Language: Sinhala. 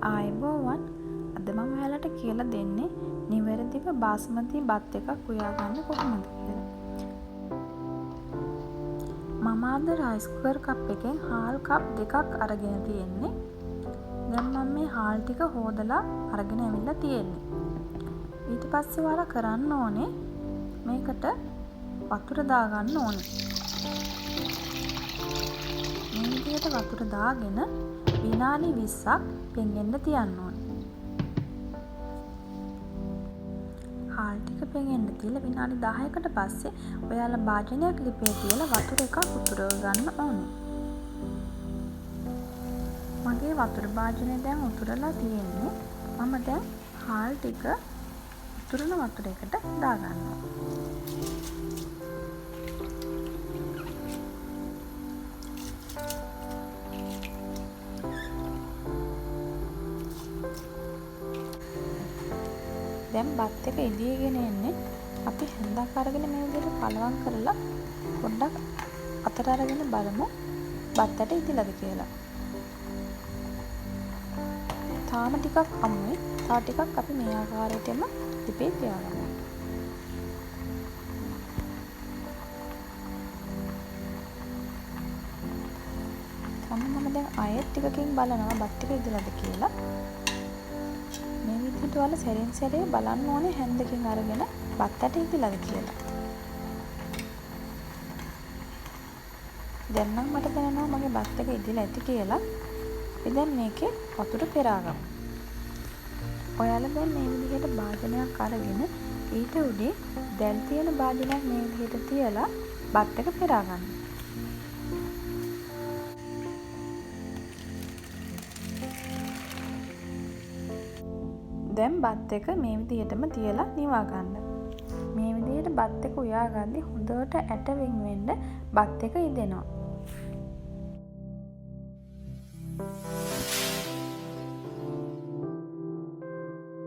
ආයුබෝවන්. අද මම ඔයාලට කියලා දෙන්නේ නිවැරදිව බාස්මති බත් එකක් උයා ගන්න කොහොමද කියලා. මම අද රයිස් කුකර් කප් එකෙන් හාල් කප් 2ක් අරගෙන තියෙන්නේ. දැන් මම මේ හාල් ටික හොදලා අරගෙන ඇවිල්ලා තියෙන්නේ. ඊට පස්සේ ඔයාලා කරන්න ඕනේ මේකට වතුර දාගන්න ඕනේ. මේ විදිහට වතුර දාගෙන විනාඩි 20ක් පෙඟෙන්න තියන්න ඕනේ. හාල් ටික පෙඟෙන්න තියලා විනාඩි 10කට පස්සේ ඔයාලා භාජනයක් ලිපේ තියලා වතුර එකක් උතුරව ගන්න ඕනේ. මගේ වතුර භාජනය දැන් උතුරලා තියෙන්නේ. මම දැන් හාල් ටික උතුරන වතුර එකට දාගන්නවා. දැන් බත් එක ඉදීගෙන එන්නේ. අපි හැන්දක් අරගෙන මේ විදිහට පළවම් කරලා පොඩ්ඩක් අතට අරගෙන බලමු බත්තට ඉදිලාද කියලා. තාම ටිකක් අමුයි. තව ටිකක් අපි මේ ආකාරයටම ලිපේ තියාගමු. මම දැන් ආයෙත් ටිකකින් බලනවා බත් ටික ඉදිලාද කියලා. මේ විදිහට ඔයාලා සැරින් සැරේ බලන්න ඕනේ හැන්දකින් අරගෙන බත්තට ඉදිලාද කියලා. දැන් නම් මට දැනෙනවා මගේ බත් එක ඉදිලා ඇති කියලා. අපි දැන් මේකේ වතුර පෙරාගමු. ඔයාලා දැන් මේ විදිහට භාජනයක් අරගෙන ඊට උඩේ දැල් තියෙන භාජනයක් මේ විදිහට තියලා බත් එක පෙරාගන්න. දැන් බත් එක මේ විදිහටම තියලා නිවා ගන්න. මේ විදිහට බත් එක උයාගද්දි හොඳට ඇට වෙන් වෙන්න බත් එක ඉදෙනවා.